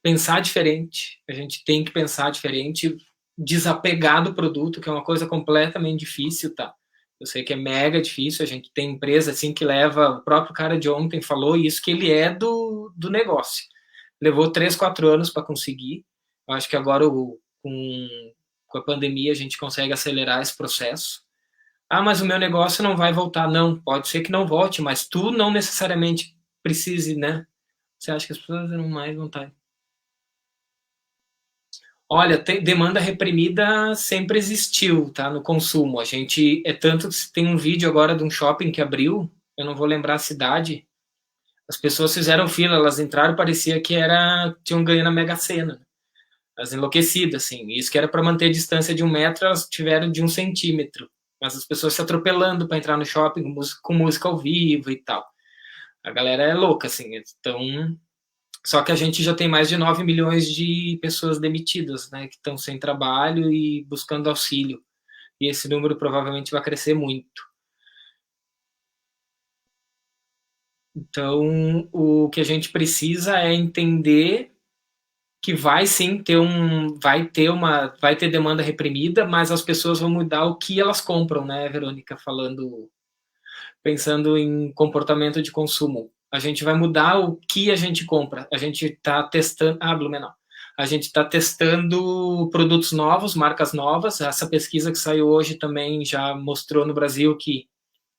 pensar diferente. A gente tem que pensar diferente, desapegar do produto, que é uma coisa completamente difícil, tá? Eu sei que é mega difícil, a gente tem empresa assim que leva, o próprio cara de ontem falou isso, que ele é do negócio. Levou 3, 4 anos para conseguir. Eu acho que agora com a pandemia a gente consegue acelerar esse processo. Ah, mas o meu negócio não vai voltar. Não, pode ser que não volte, mas tu não necessariamente precise, né? Você acha que as pessoas não mais vontade? Olha, demanda reprimida sempre existiu, tá? No consumo. A gente é tanto que tem um vídeo agora de um shopping que abriu, eu não vou lembrar a cidade. As pessoas fizeram fila, elas entraram, parecia que tinham ganho na Mega Sena. Elas enlouquecidas, assim. Isso que era para manter a distância de 1 metro, elas tiveram de 1 centímetro. Mas as pessoas se atropelando para entrar no shopping com música ao vivo e tal. A galera é louca, assim. Então, só que a gente já tem mais de 9 milhões de pessoas demitidas, né, que estão sem trabalho e buscando auxílio. E esse número provavelmente vai crescer muito. Então, o que a gente precisa é entender que vai sim ter vai ter demanda reprimida, mas as pessoas vão mudar o que elas compram, né, Verônica, pensando em comportamento de consumo. A gente vai mudar o que a gente compra. A gente está testando. Blumenau. A gente está testando produtos novos, marcas novas. Essa pesquisa que saiu hoje também já mostrou no Brasil que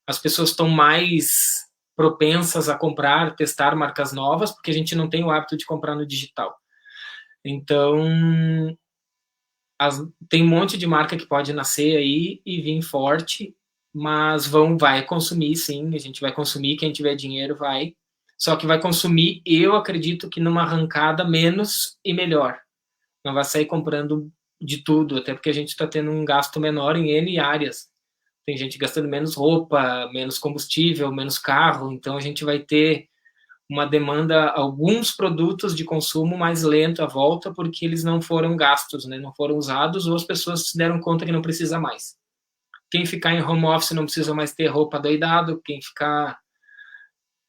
as pessoas estão mais propensas a comprar, testar marcas novas, porque a gente não tem o hábito de comprar no digital. Então, tem um monte de marca que pode nascer aí e vir forte, mas vai consumir, sim, a gente vai consumir, quem tiver dinheiro vai, só que vai consumir, eu acredito que numa arrancada menos e melhor, não vai sair comprando de tudo, até porque a gente está tendo um gasto menor em N áreas, tem gente gastando menos roupa, menos combustível, menos carro, então a gente vai ter uma demanda, alguns produtos de consumo mais lento à volta, porque eles não foram gastos, né? Não foram usados, ou as pessoas se deram conta que não precisa mais. Quem ficar em home office não precisa mais ter roupa doidado, quem ficar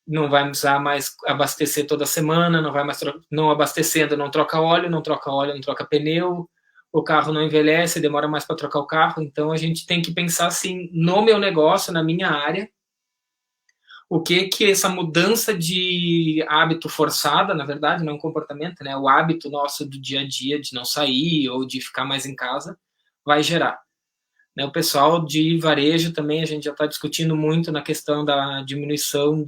não vai precisar mais abastecer toda semana, não vai mais não abastecendo, não troca óleo, não troca pneu, o carro não envelhece, demora mais para trocar o carro, então a gente tem que pensar assim, no meu negócio, na minha área, o que essa mudança de hábito forçada, na verdade, não é um comportamento, né? O hábito nosso do dia a dia de não sair ou de ficar mais em casa vai gerar. Né? O pessoal de varejo também, a gente já está discutindo muito na questão da diminuição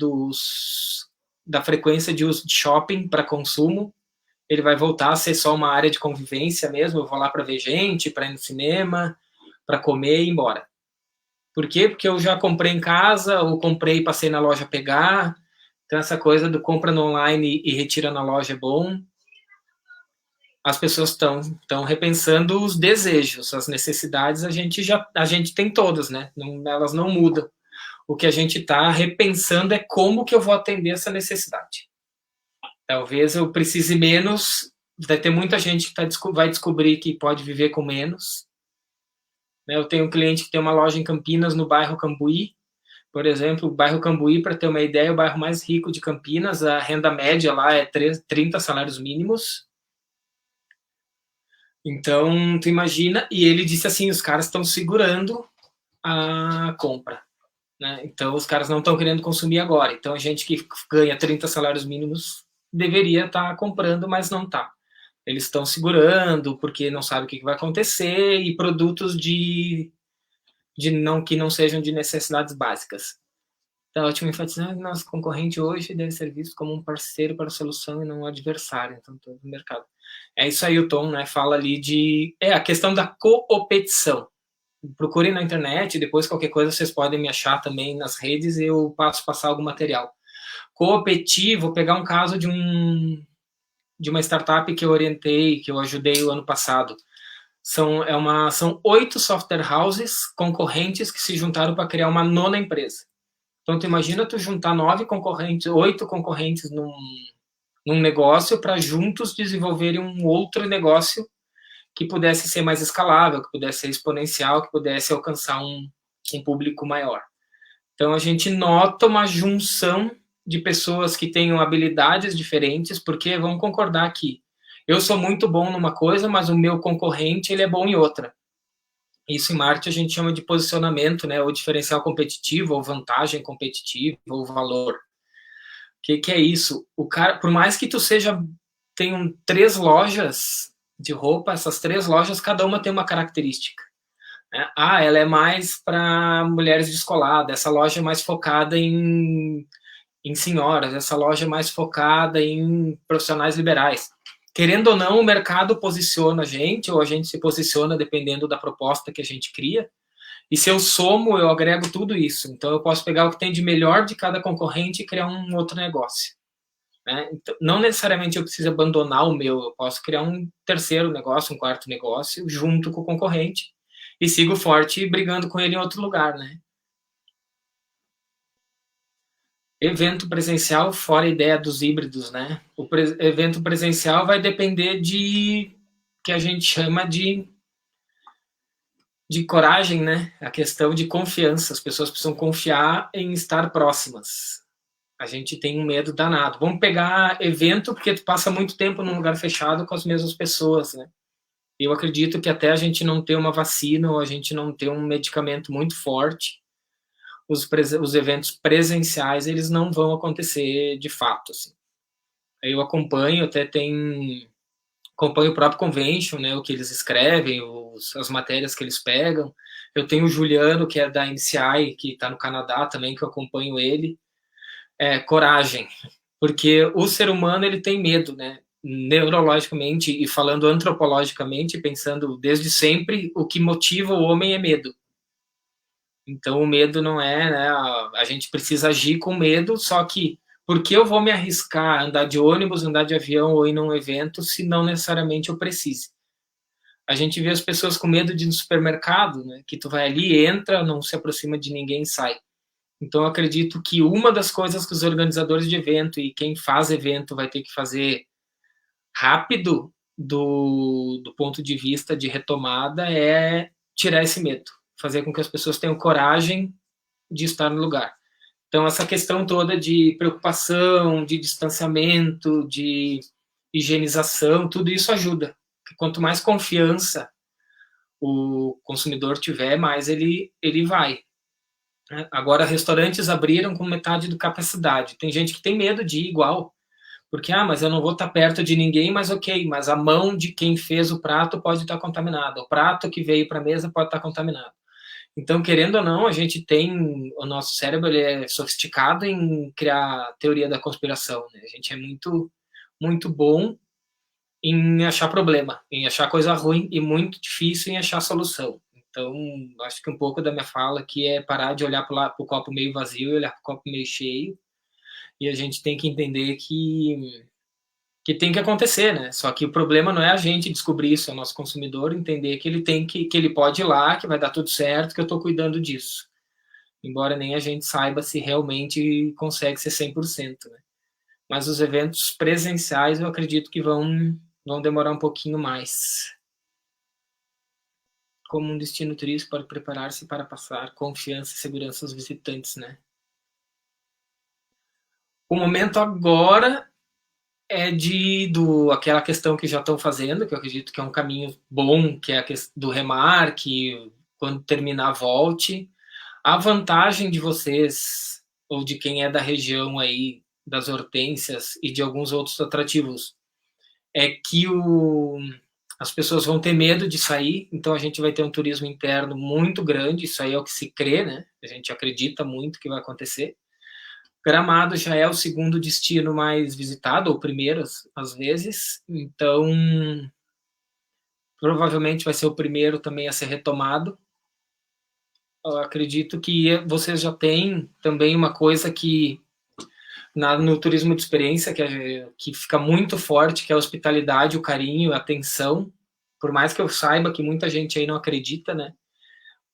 da frequência de uso de shopping para consumo. Ele vai voltar a ser só uma área de convivência mesmo, eu vou lá para ver gente, para ir no cinema, para comer e ir embora. Por quê? Porque eu já comprei em casa, ou comprei e passei na loja pegar. Então, essa coisa do compra no online e retira na loja é bom. As pessoas estão repensando os desejos, as necessidades, a gente tem todas, né? Não, elas não mudam. O que a gente está repensando é como que eu vou atender essa necessidade. Talvez eu precise menos, vai ter muita gente que vai descobrir que pode viver com menos. Eu tenho um cliente que tem uma loja em Campinas, no bairro Cambuí, por exemplo. O bairro Cambuí, para ter uma ideia, é o bairro mais rico de Campinas. A renda média lá é 30 salários mínimos. Então, tu imagina, e ele disse assim, os caras estão segurando a compra, né? Então, os caras não estão querendo consumir agora. Então, a gente que ganha 30 salários mínimos deveria estar comprando, mas não está. eles estão segurando porque não sabem o que vai acontecer, e produtos que não sejam de necessidades básicas. Então, a última enfatizar que nosso concorrente hoje deve ser visto como um parceiro para a solução e não um adversário, então, todo o mercado. É isso aí, o Tom, né, fala ali a questão da coopetição. Procurem na internet, depois qualquer coisa vocês podem me achar também nas redes e eu passo passar algum material. Competir, vou pegar um caso de uma startup que eu orientei, que eu ajudei o ano passado. São 8 software houses concorrentes que se juntaram para criar uma nona empresa. Então, tu imagina tu juntar 8 concorrentes num negócio para juntos desenvolverem um outro negócio que pudesse ser mais escalável, que pudesse ser exponencial, que pudesse alcançar um público maior. Então, a gente nota uma junção de pessoas que tenham habilidades diferentes, porque vamos concordar que eu sou muito bom numa coisa, mas o meu concorrente ele é bom em outra. Isso em marketing a gente chama de posicionamento, né? Ou diferencial competitivo, ou vantagem competitiva, ou valor. O que é isso? O cara, por mais que tu tenham 3 lojas de roupa, essas 3 lojas, cada uma tem uma característica. Né? Ela é mais para mulheres descoladas, essa loja é mais focada em senhoras, essa loja é mais focada em profissionais liberais. Querendo ou não, o mercado posiciona a gente, ou a gente se posiciona dependendo da proposta que a gente cria, e se eu somo, eu agrego tudo isso. Então, eu posso pegar o que tem de melhor de cada concorrente e criar um outro negócio. Né? Então, não necessariamente eu preciso abandonar o meu, eu posso criar um terceiro negócio, um quarto negócio, junto com o concorrente, e sigo forte brigando com ele em outro lugar, né? Evento presencial, fora a ideia dos híbridos, né? Evento presencial vai depender de que a gente chama de coragem, né? A questão de confiança. As pessoas precisam confiar em estar próximas. A gente tem um medo danado. Vamos pegar evento, porque tu passa muito tempo num lugar fechado com as mesmas pessoas, né? Eu acredito que até a gente não ter uma vacina ou a gente não ter um medicamento muito forte, os eventos presenciais, eles não vão acontecer de fato, assim. Eu acompanho, acompanho o próprio convention, né, o que eles escrevem, as matérias que eles pegam. Eu tenho o Juliano, que é da MCI, que está no Canadá também, que eu acompanho ele. Coragem, porque o ser humano ele tem medo, né? Neurologicamente e falando antropologicamente, pensando desde sempre, o que motiva o homem é medo. Então, o medo não é, né? A gente precisa agir com medo, só que por que eu vou me arriscar a andar de ônibus, andar de avião ou ir num evento se não necessariamente eu precise? A gente vê as pessoas com medo de ir no supermercado, né? Que tu vai ali, entra, não se aproxima de ninguém e sai. Então, eu acredito que uma das coisas que os organizadores de evento e quem faz evento vai ter que fazer rápido do ponto de vista de retomada é tirar esse medo, fazer com que as pessoas tenham coragem de estar no lugar. Então, essa questão toda de preocupação, de distanciamento, de higienização, tudo isso ajuda. Porque quanto mais confiança o consumidor tiver, mais ele vai. Agora, restaurantes abriram com metade da capacidade. Tem gente que tem medo de ir igual, porque, mas eu não vou estar perto de ninguém, mas ok, mas a mão de quem fez o prato pode estar contaminada, o prato que veio para a mesa pode estar contaminado. Então, querendo ou não, a gente tem, o nosso cérebro ele é sofisticado em criar teoria da conspiração, né? A gente é muito, muito bom em achar problema, em achar coisa ruim e muito difícil em achar solução. Então, acho que um pouco da minha fala aqui é parar de olhar para o copo meio vazio e olhar para o copo meio cheio, e a gente tem que entender que tem que acontecer, né? Só que o problema não é a gente descobrir isso, é o nosso consumidor entender que ele que ele pode ir lá, que vai dar tudo certo, que eu estou cuidando disso. Embora nem a gente saiba se realmente consegue ser 100%, né? Mas os eventos presenciais eu acredito que vão demorar um pouquinho mais. Como um destino turístico pode preparar-se para passar confiança e segurança aos visitantes, né? O momento agora é aquela questão que já estão fazendo, que eu acredito que é um caminho bom, que é a questão do remar, que quando terminar volte. A vantagem de vocês, ou de quem é da região aí, das Hortênsias e de alguns outros atrativos, é que as pessoas vão ter medo de sair, então a gente vai ter um turismo interno muito grande, isso aí é o que se crê, né? A gente acredita muito que vai acontecer. Gramado já é o segundo destino mais visitado, ou primeiro, às vezes, então provavelmente vai ser o primeiro também a ser retomado. Eu acredito que vocês já têm também uma coisa que no turismo de experiência que fica muito forte, que é a hospitalidade, o carinho, a atenção. Por mais que eu saiba que muita gente aí não acredita, né?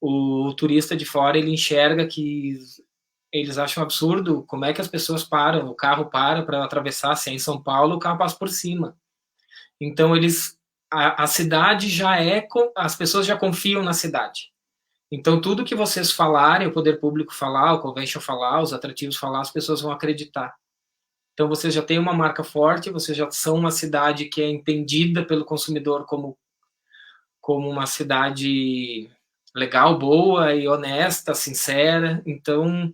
O turista de fora, ele enxerga que eles acham absurdo como é que as pessoas param, o carro para atravessar, se é em São Paulo, o carro passa por cima. Então a cidade já as pessoas já confiam na cidade. Então tudo que vocês falarem, o poder público falar, o convention falar, os atrativos falar, as pessoas vão acreditar. Então vocês já têm uma marca forte, vocês já são uma cidade que é entendida pelo consumidor como uma cidade legal, boa e honesta, sincera. Então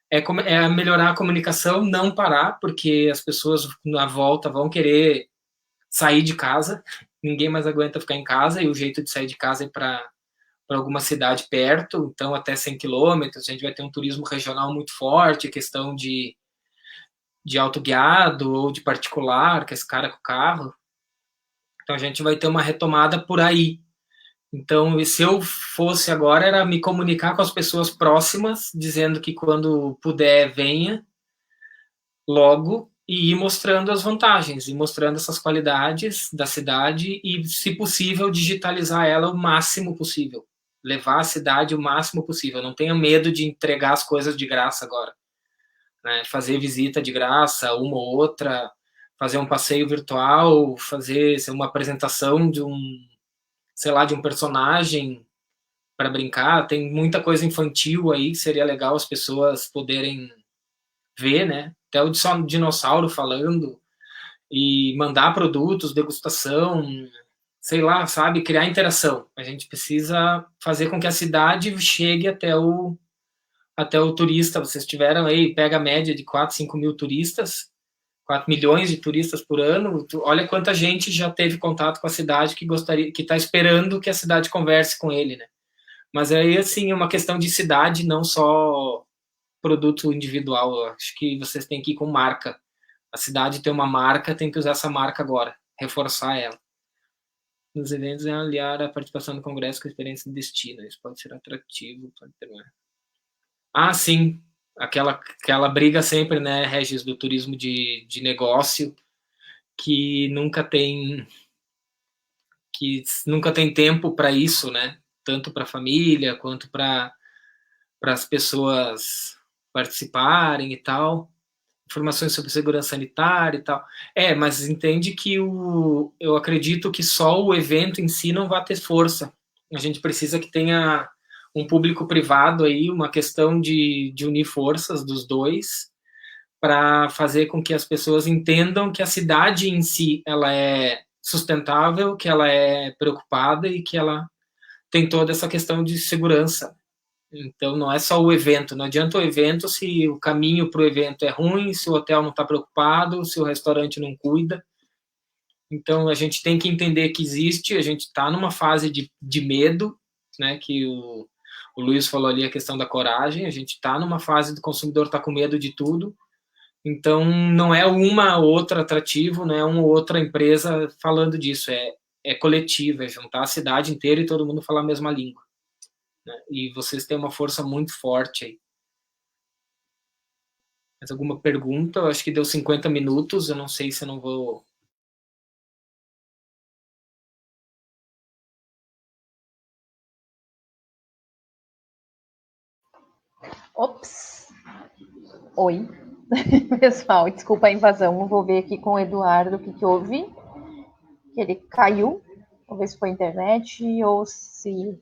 é melhorar a comunicação, não parar, porque as pessoas na volta vão querer sair de casa, ninguém mais aguenta ficar em casa, e o jeito de sair de casa é para alguma cidade perto, então até 100 quilômetros, a gente vai ter um turismo regional muito forte, questão de autoguiado ou de particular, que é esse cara com o carro. Então a gente vai ter uma retomada por aí. Então, se eu fosse agora, era me comunicar com as pessoas próximas, dizendo que quando puder, venha logo e ir mostrando as vantagens, e mostrando essas qualidades da cidade e, se possível, digitalizar ela o máximo possível. Levar a cidade o máximo possível. Não tenha medo de entregar as coisas de graça agora. Né? Fazer visita de graça, uma ou outra, fazer um passeio virtual, fazer uma apresentação de sei lá, de um personagem para brincar. Tem muita coisa infantil aí que seria legal as pessoas poderem ver, né? Até o dinossauro falando e mandar produtos, degustação, sei lá, sabe? Criar interação. A gente precisa fazer com que a cidade chegue até o turista. Vocês tiveram aí, pega a média de 4, 5 mil turistas, 4 milhões de turistas por ano. Olha quanta gente já teve contato com a cidade que gostaria, que está esperando que a cidade converse com ele, né? Mas aí, assim, é uma questão de cidade, não só produto individual. Eu acho que vocês têm que ir com marca. A cidade tem uma marca, tem que usar essa marca agora, reforçar ela. Nos eventos é aliar a participação no congresso com a experiência de destino. Isso pode ser atrativo. Pode ter... Ah, sim. Aquela briga sempre, né, Regis, do turismo de negócio, que nunca tem tempo para isso, né? Tanto para a família quanto para as pessoas participarem e tal. Informações sobre segurança sanitária e tal. Mas entende que eu acredito que só o evento em si não vai ter força. A gente precisa que tenha um público privado aí, uma questão de unir forças dos dois para fazer com que as pessoas entendam que a cidade em si ela é sustentável, que ela é preocupada e que ela tem toda essa questão de segurança. Então não é só o evento, não adianta o evento se o caminho para o evento é ruim, se o hotel não está preocupado, se o restaurante não cuida. Então a gente tem que entender que existe, a gente está numa fase de medo, né, que o Luiz falou ali, a questão da coragem, a gente está numa fase do consumidor estar com medo de tudo. Então não é uma ou outra atrativo, não é uma ou outra empresa falando disso, é coletivo, é juntar a cidade inteira e todo mundo falar a mesma língua. Né? E vocês têm uma força muito forte aí. Mais alguma pergunta? Eu acho que deu 50 minutos, eu não sei se eu não vou... Ops! Oi, pessoal, desculpa a invasão, vou ver aqui com o Eduardo o que houve, que ele caiu, vou ver se foi a internet ou se...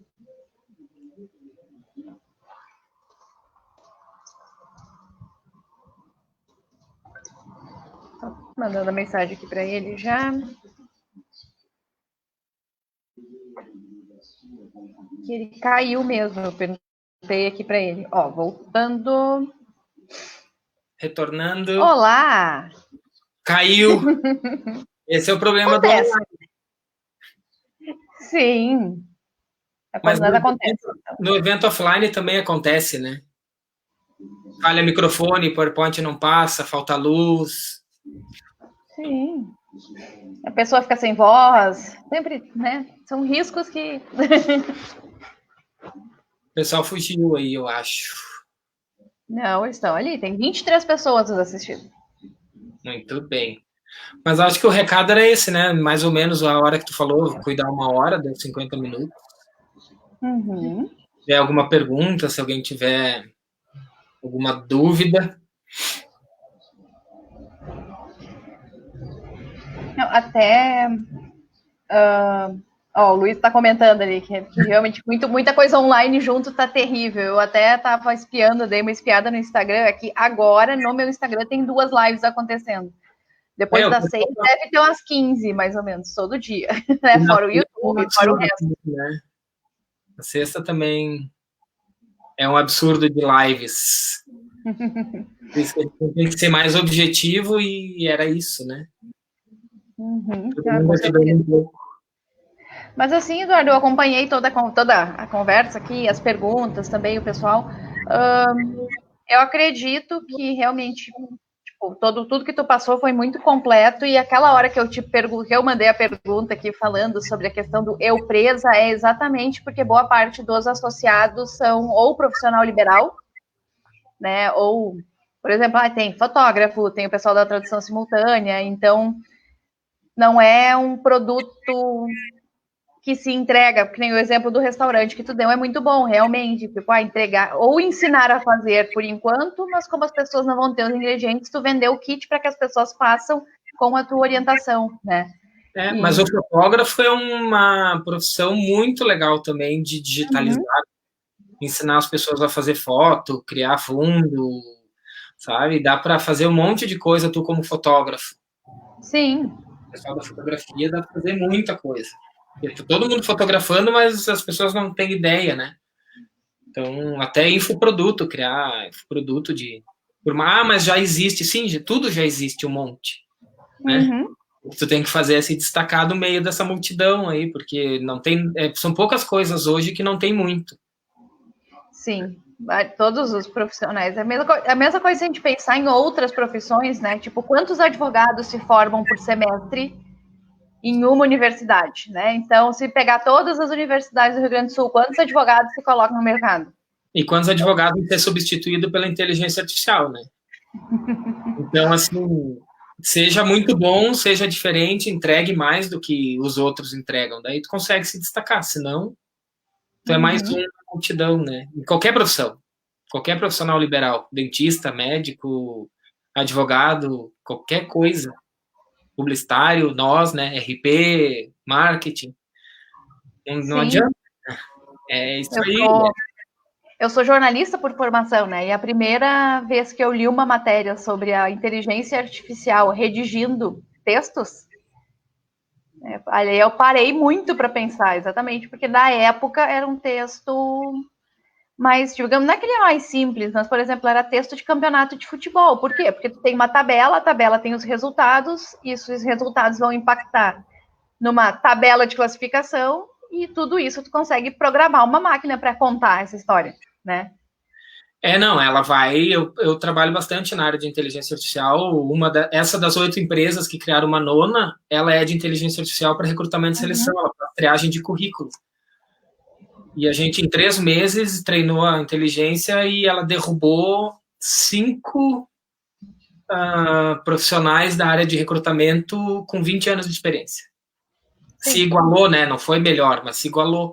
Tô mandando a mensagem aqui para ele já. Que ele caiu mesmo, eu perguntei aqui para ele. Ó, voltando. Retornando. Olá! Caiu! Esse é o problema do Acontece. online. Sim. É Mas quando nada acontece. no evento offline também acontece, né? Falha microfone, PowerPoint não passa, falta luz. Sim. A pessoa fica sem voz. Sempre, né? São riscos que. O pessoal fugiu aí, eu acho. Não, eles estão ali. Tem 23 pessoas nos assistindo. Muito bem. Mas acho que o recado era esse, né? Mais ou menos a hora que tu falou, cuidar 1 hora, deu 50 minutos. Uhum. Se tiver alguma pergunta, se alguém tiver alguma dúvida. Não, até. Ó, o Luiz está comentando ali que realmente muita coisa online junto tá terrível. Eu até estava espiando, dei uma espiada no Instagram aqui. Agora, no meu Instagram, tem 2 lives acontecendo. Depois O das 6, pessoal deve ter umas 15, mais ou menos, todo dia. Né? Fora o YouTube, fora o resto. né? A sexta também é um absurdo de lives. Por isso que a gente tem que ser mais objetivo e era isso, né? Uhum, Todo mundo com ajudando certeza. um pouco. Mas assim, Eduardo, eu acompanhei toda a conversa aqui, as perguntas também, o pessoal. Eu acredito que realmente tipo, tudo que tu passou foi muito completo e aquela hora que que eu mandei a pergunta aqui falando sobre a questão do eu presa é exatamente porque boa parte dos associados são ou profissional liberal, né? Ou, por exemplo, tem fotógrafo, tem o pessoal da tradução simultânea, então não é um produto que se entrega, porque nem o exemplo do restaurante que tu deu é muito bom, realmente, tipo, entregar ou ensinar a fazer por enquanto, mas como as pessoas não vão ter os ingredientes, tu vender o kit para que as pessoas façam com a tua orientação, né? Mas o fotógrafo é uma profissão muito legal também de digitalizar, ensinar as pessoas a fazer foto, criar fundo, sabe? Dá para fazer um monte de coisa tu como fotógrafo. Sim. O pessoal da fotografia dá para fazer muita coisa. Todo mundo fotografando, mas as pessoas não têm ideia, né? Então, até infoproduto, criar infoproduto de... mas já existe, sim, tudo já existe um monte, né? Uhum. Tu tem que fazer é se destacar do meio dessa multidão aí, porque não tem, são poucas coisas hoje que não tem muito. Sim, todos os profissionais. A mesma coisa se a gente pensar em outras profissões, né? Tipo, quantos advogados se formam por semestre em uma universidade, né? Então, se pegar todas as universidades do Rio Grande do Sul, quantos advogados se colocam no mercado? E quantos advogados vão ser substituídos pela inteligência artificial, né? Então, assim, seja muito bom, seja diferente, entregue mais do que os outros entregam. Daí tu consegue se destacar, senão tu é mais um na multidão, né? Em qualquer profissão. Qualquer profissional liberal, dentista, médico, advogado, qualquer coisa. Publicitário, nós, né? RP, marketing. Não Sim, adianta. É isso eu aí. sou, eu sou jornalista por formação, né? E a primeira vez que eu li uma matéria sobre a inteligência artificial redigindo textos, aí eu parei muito para pensar, exatamente, porque na época era um texto mais, digamos, não é aquele mais simples, mas, por exemplo, era texto de campeonato de futebol. Por quê? Porque tu tem uma tabela, a tabela tem os resultados, e esses resultados vão impactar numa tabela de classificação, e tudo isso tu consegue programar uma máquina para contar essa história, né? Não, ela vai. Eu trabalho bastante na área de inteligência artificial. Essa das 8 empresas que criaram uma nona, ela é de inteligência artificial para recrutamento e seleção, ela faz triagem de currículo. E a gente, em 3 meses, treinou a inteligência e ela derrubou 5 profissionais da área de recrutamento com 20 anos de experiência. Sim. Se igualou, né? Não foi melhor, mas se igualou.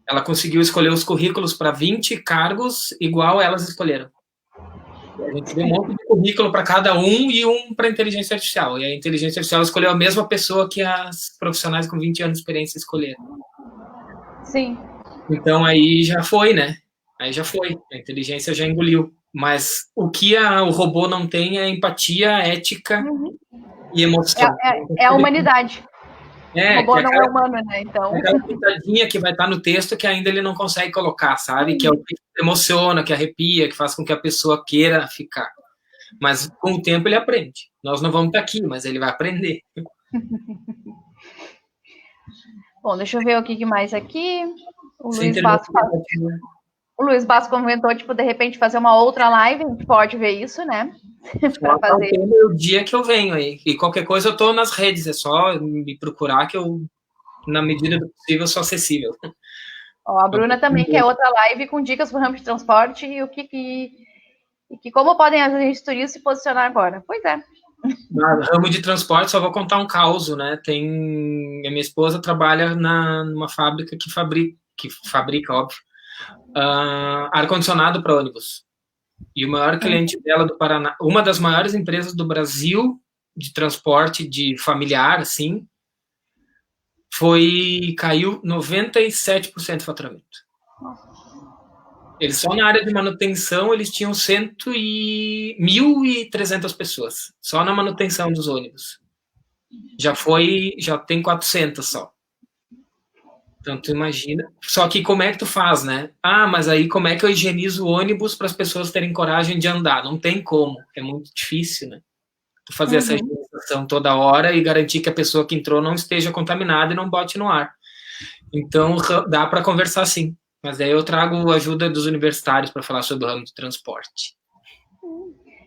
Ela conseguiu escolher os currículos para 20 cargos igual elas escolheram. A gente deu um monte de currículo para cada um e um para inteligência artificial. E a inteligência artificial escolheu a mesma pessoa que as profissionais com 20 anos de experiência escolheram. Sim. Então aí já foi, né? Aí já foi. A inteligência já engoliu. Mas o que o robô não tem é empatia, ética e emoção. É a humanidade. O robô não aquela, é humano, né? Então. aquela pitadinha que vai estar no texto que ainda ele não consegue colocar, sabe? Que é o que emociona, que arrepia, que faz com que a pessoa queira ficar. Mas com o tempo ele aprende. Nós não vamos estar aqui, mas ele vai aprender. Bom, deixa eu ver o que mais aqui. O Sem Luiz Bastos o Luiz Bastos comentou, tipo, de repente fazer uma outra live, a gente pode ver isso, né? Para fazer. O dia que eu venho aí. E qualquer coisa eu tô nas redes, é só me procurar que eu, na medida do possível, sou acessível. Ó, a Bruna também quer outra live com dicas para o ramo de transporte e o como podem as agências turistas se posicionar agora. Pois é. No ramo de transporte, só vou contar um caos, né? A minha esposa trabalha numa fábrica que fabrica, óbvio, ar-condicionado para ônibus. E o maior cliente dela do Paraná, uma das maiores empresas do Brasil de transporte de familiar, assim, caiu 97% do faturamento. Eles só na área de manutenção, eles tinham 1.300 pessoas, só na manutenção dos ônibus. Já tem 400 só. Então, tu imagina. Só que como é que tu faz, né? Mas aí como é que eu higienizo o ônibus para as pessoas terem coragem de andar? Não tem como. É muito difícil, né? Tu fazer essa higienização toda hora e garantir que a pessoa que entrou não esteja contaminada e não bote no ar. Então, dá para conversar sim. Mas aí eu trago a ajuda dos universitários para falar sobre o ramo de transporte.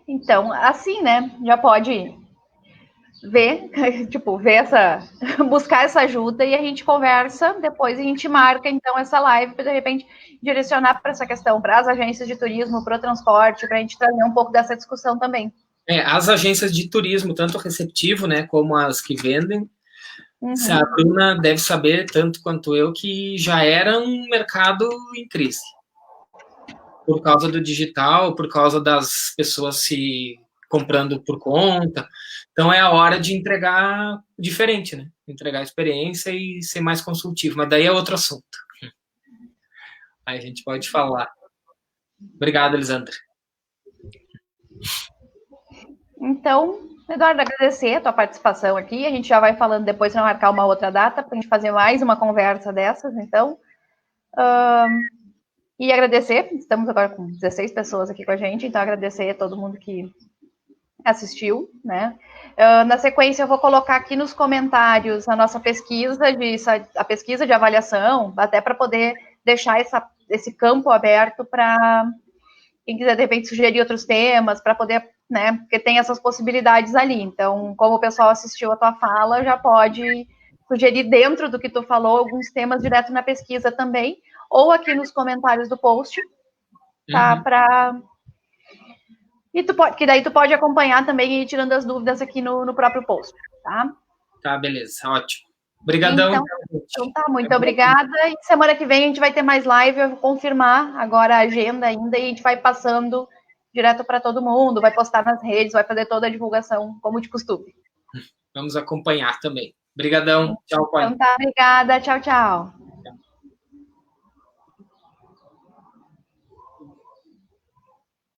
Então, assim, né? Já pode ver buscar essa ajuda e a gente conversa, depois a gente marca, então, essa live para, de repente, direcionar para essa questão, para as agências de turismo, para o transporte, para a gente trazer um pouco dessa discussão também. As agências de turismo, tanto receptivo, né, como as que vendem, a Bruna deve saber, tanto quanto eu, que já era um mercado em crise. Por causa do digital, por causa das pessoas se comprando por conta. Então é a hora de entregar diferente, né? Entregar experiência e ser mais consultivo. Mas daí é outro assunto. Aí a gente pode falar. Obrigado, Elisandra. Então, Eduardo, agradecer a tua participação aqui. A gente já vai falando depois para marcar uma outra data para a gente fazer mais uma conversa dessas. Então, e agradecer. Estamos agora com 16 pessoas aqui com a gente, então agradecer a todo mundo que assistiu, né? Na sequência, eu vou colocar aqui nos comentários a nossa a pesquisa de avaliação, até para poder deixar esse campo aberto para quem quiser, de repente, sugerir outros temas, para poder, né? Porque tem essas possibilidades ali. Então, como o pessoal assistiu a tua fala, já pode sugerir dentro do que tu falou alguns temas direto na pesquisa também, ou aqui nos comentários do post, tá? Que daí tu pode acompanhar também e ir tirando as dúvidas aqui no próprio post, tá? Tá, beleza, ótimo. Obrigadão. Então tá, muito obrigada. E semana que vem a gente vai ter mais live, eu vou confirmar agora a agenda ainda e a gente vai passando direto para todo mundo, vai postar nas redes, vai fazer toda a divulgação, como de costume. Vamos acompanhar também. Obrigadão. Tchau, pai. Então tá, obrigada. Tchau, tchau.